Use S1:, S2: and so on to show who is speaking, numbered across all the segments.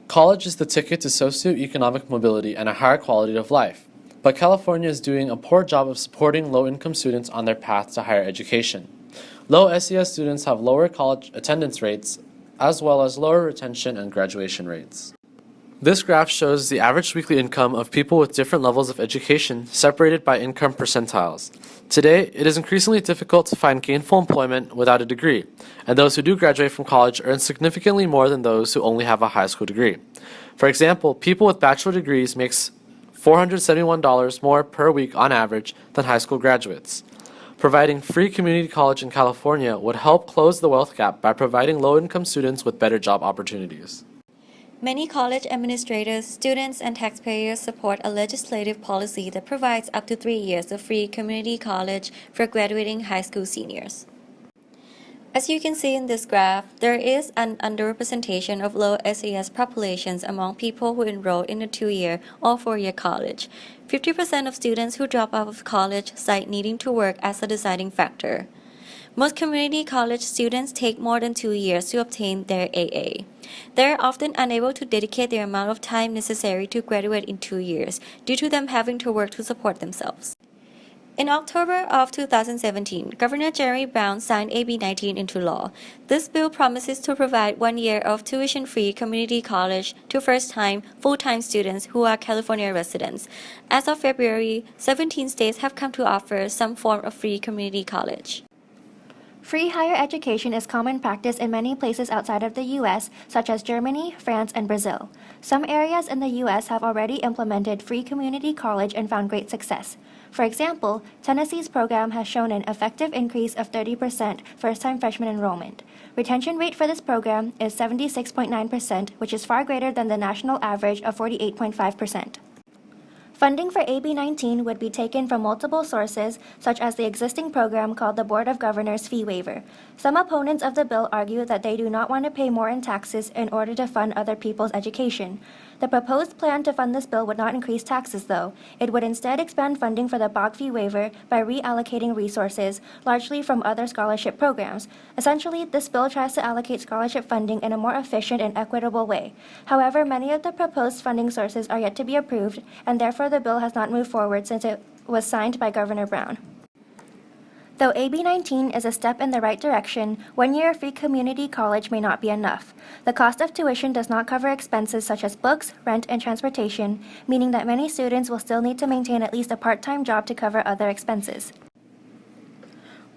S1: College is the ticket to socioeconomic mobility and a higher quality of life, but California is doing a poor job of supporting low-income students on their path to higher education. Low SES students have lower college attendance rates, as well as lower retention and graduation rates. This graph shows the average weekly income of people with different levels of education separated by income percentiles. Today, it is increasingly difficult to find gainful employment without a degree, and those who do graduate from college earn significantly more than those who only have a high school degree. For example, people with bachelor degrees make $471 more per week on average than high school graduates. Providing free community college in California would help close the wealth gap by providing low-income students with better job opportunities.
S2: Many college administrators, students, and taxpayers support a legislative policy that provides up to 3 years of free community college for graduating high school seniors. As you can see in this graph, there is an underrepresentation of low SES populations among people who enroll in a 2-year or 4-year college. 50% of students who drop out of college cite needing to work as a deciding factor. Most community college students take more than 2 years to obtain their AA. They are often unable to dedicate the amount of time necessary to graduate in 2 years due to them having to work to support themselves. In October of 2017, Governor Jerry Brown signed ED50 into law. This bill promises to provide 1 year of tuition-free community college to first-time, full-time students who are California residents. As of February, 17 states have come to offer some form of free community college.
S3: Free higher education is common practice in many places outside of the U.S., such as Germany, France, and Brazil. Some areas in the U.S. have already implemented free community college and found great success. For example, Tennessee's program has shown an effective increase of 30% first-time freshman enrollment. Retention rate for this program is 76.9%, which is far greater than the national average of 48.5%. Funding for ED50 would be taken from multiple sources, such as the existing program called the Board of Governors Fee Waiver. Some opponents of the bill argue that they do not want to pay more in taxes in order to fund other people's education. The proposed plan to fund this bill would not increase taxes, though. It would instead expand funding for the BOG Fee Waiver by reallocating resources, largely from other scholarship programs. Essentially, this bill tries to allocate scholarship funding in a more efficient and equitable way. However, many of the proposed funding sources are yet to be approved, and therefore the bill has not moved forward since it was signed by Governor Brown. Though ED50 is a step in the right direction, 1 year of free community college may not be enough. The cost of tuition does not cover expenses such as books, rent, and transportation, meaning that many students will still need to maintain at least a part-time job to cover other expenses.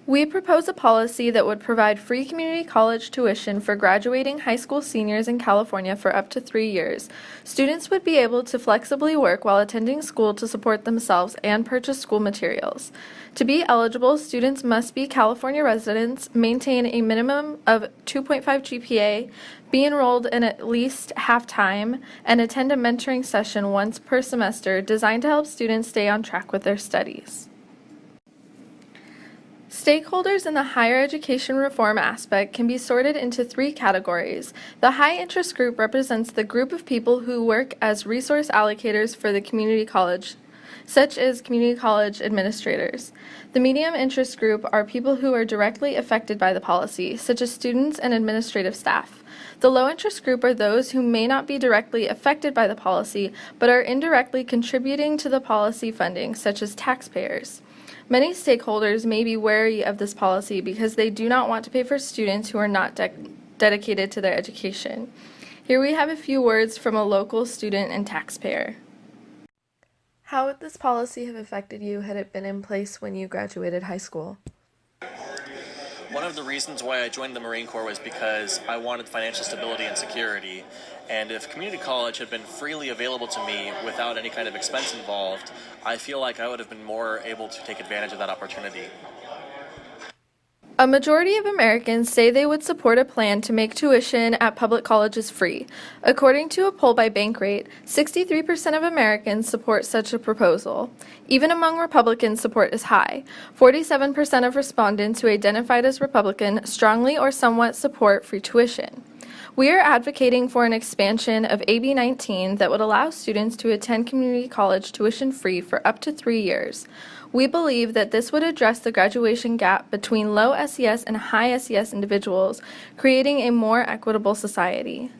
S4: We propose a policy that would provide free community college tuition for graduating high school seniors in California for up to 3 years. Students would be able to flexibly work while attending school to support themselves and purchase school materials. To be eligible, students must be California residents, maintain a minimum of 2.5 GPA, be enrolled in at least half-time, and attend a mentoring session once per semester designed to help students stay on track with their studies. Stakeholders in the higher education reform aspect can be sorted into 3 categories. The high interest group represents the group of people who work as resource allocators for the community college, such as community college administrators. The medium interest group are people who are directly affected by the policy, such as students and administrative staff. The low interest group are those who may not be directly affected by the policy, but are indirectly contributing to the policy funding, such as taxpayers. Many stakeholders may be wary of this policy because they do not want to pay for students who are not dedicated to their education. Here we have a few words from a local student and taxpayer. How would this policy have affected you had it been in place when you graduated high school?
S5: One of the reasons why I joined the Marine Corps was because I wanted financial stability and security. And if community college had been freely available to me without any kind of expense involved, I feel like I would have been more able to take advantage of that opportunity.
S4: A majority of Americans say they would support a plan to make tuition at public colleges free. According to a poll by Bankrate, 63% of Americans support such a proposal. Even among Republicans, support is high. 47% of respondents who identified as Republican strongly or somewhat support free tuition. We are advocating for an expansion of ED50 that would allow students to attend community college tuition-free for up to 3 years. We believe that this would address the graduation gap between low SES and high SES individuals, creating a more equitable society.